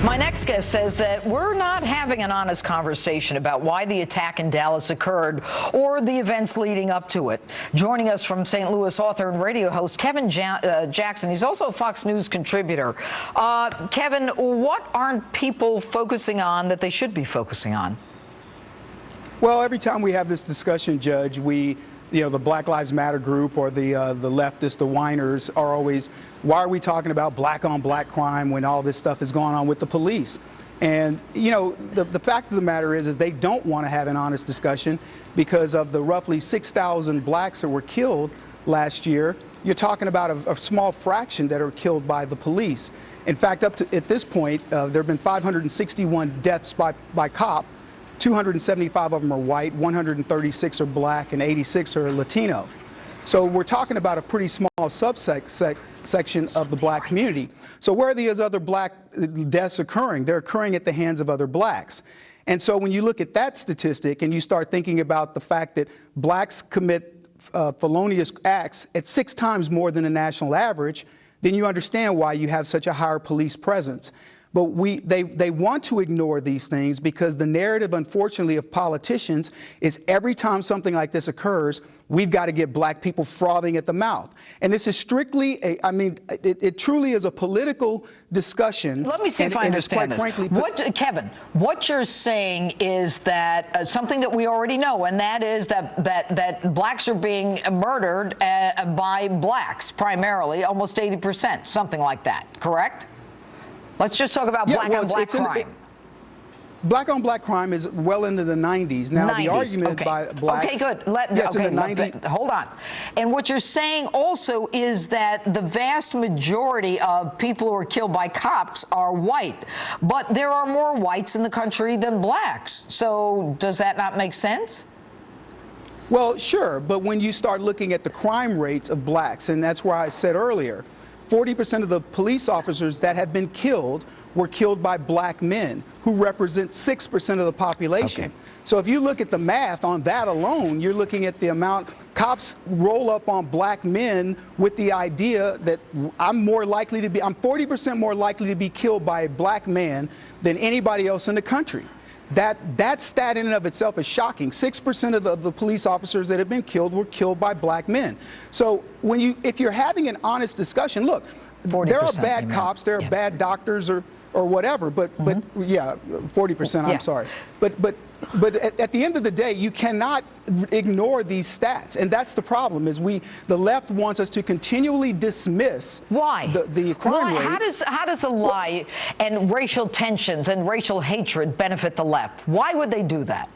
My next guest says that we're not having an honest conversation about why the attack in Dallas occurred or the events leading up to it. Joining us from St. Louis, author and radio host Kevin Jackson. He's also a Fox News contributor. Kevin, what aren't people focusing on that they should be focusing on? Well, every time we have this discussion, Judge, the Black Lives Matter group or the leftists, the whiners, are always, why are we talking about black-on-black crime when all this stuff is going on with the police? And, the fact of the matter is they don't want to have an honest discussion because of the roughly 6,000 blacks that were killed last year. You're talking about a small fraction that are killed by the police. In fact, at this point, there have been 561 deaths by cop. 275 of them are white, 136 are black, and 86 are Latino. So we're talking about a pretty small section of the black community. So where are these other black deaths occurring? They're occurring at the hands of other blacks. And so when you look at that statistic and you start thinking about the fact that blacks commit felonious acts at 6 times more than the national average, then you understand why you have such a higher police presence. But they want to ignore these things because the narrative, unfortunately, of politicians is every time something like this occurs, we've got to get black people frothing at the mouth. And this is strictly, it truly is a political discussion. Let me see if I understand this. Kevin, what you're saying is that something that we already know, and that is that blacks are being murdered by blacks primarily, almost 80%, something like that, correct? Let's just talk about black-on-black crime. Black-on-black crime is well into the 90s. Now, the argument by blacks... Okay, good. Hold on. And what you're saying also is that the vast majority of people who are killed by cops are white. But there are more whites in the country than blacks. So does that not make sense? Well, sure. But when you start looking at the crime rates of blacks, and that's why I said earlier, 40% of the police officers that have been killed were killed by black men, who represent 6% of the population. Okay. So if you look at the math on that alone, you're looking at the amount cops roll up on black men with the idea that I'm 40% more likely to be killed by a black man than anybody else in the country. That stat in and of itself is shocking. 6% of the police officers that have been killed were killed by black men. So if you're having an honest discussion, look, there are bad cops, there are bad doctors or whatever, but yeah, 40%, I'm sorry. But at the end of the day, you cannot ignore these stats, and that's the problem. The left wants us to continually dismiss the crime rate. How does a lie and racial tensions and racial hatred benefit the left? Why would they do that?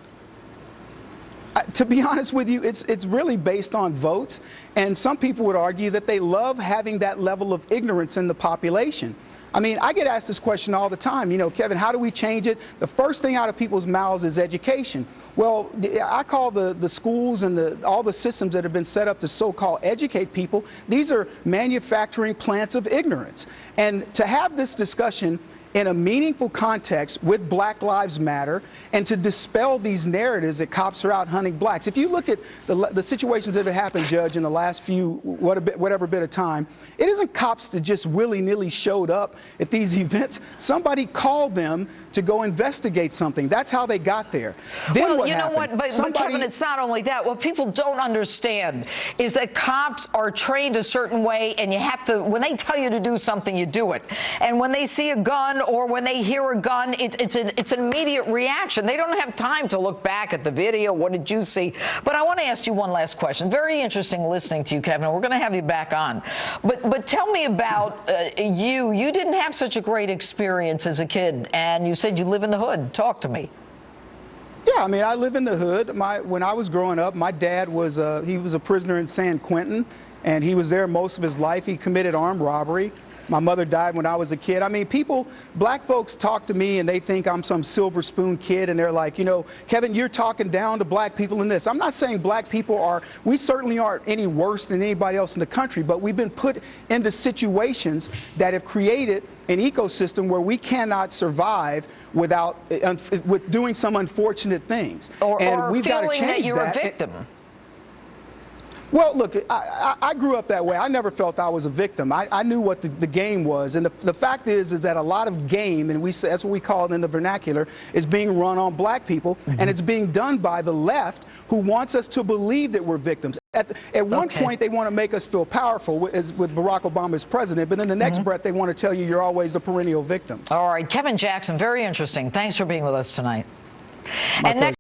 To be honest with you, it's really based on votes, and some people would argue that they love having that level of ignorance in the population. I mean, I get asked this question all the time, Kevin, how do we change it? The first thing out of people's mouths is education. Well, I call the schools and all the systems that have been set up to so-called educate people, these are manufacturing plants of ignorance. And to have this discussion in a meaningful context with Black Lives Matter and to dispel these narratives that cops are out hunting blacks. If you look at the situations that have happened, Judge, in the last whatever bit of time, it isn't cops that just willy-nilly showed up at these events. Somebody called them to go investigate something. That's how they got there. Then well, you know what, but Kevin, it's not only that. What people don't understand is that cops are trained a certain way, and you have to, when they tell you to do something, you do it. And when they see a gun or when they hear a gun, it's an immediate reaction. They don't have time to look back at the video. What did you see? But I want to ask you one last question. Very interesting listening to you, Kevin. We're going to have you back on. But tell me about you. You didn't have such a great experience as a kid, and you said you live in the hood. Talk to me. Yeah, I mean, I live in the hood. When I was growing up, my dad was he was a prisoner in San Quentin, and he was there most of his life. He committed armed robbery. My mother died when I was a kid. I mean, black folks talk to me and they think I'm some silver spoon kid, and they're like, Kevin, you're talking down to black people in this. I'm not saying black people we certainly aren't any worse than anybody else in the country, but we've been put into situations that have created an ecosystem where we cannot survive with doing some unfortunate things. Or we've got to change that you're a victim. Well, look, I grew up that way. I never felt I was a victim. I knew what the game was. And the fact is that a lot of game, and that's what we call it in the vernacular, is being run on black people. And it's being done by the left, who wants us to believe that we're victims. At one point, they want to make us feel powerful with Barack Obama as president. But in the next breath, they want to tell you you're always the perennial victim. All right. Kevin Jackson, very interesting. Thanks for being with us tonight. My And next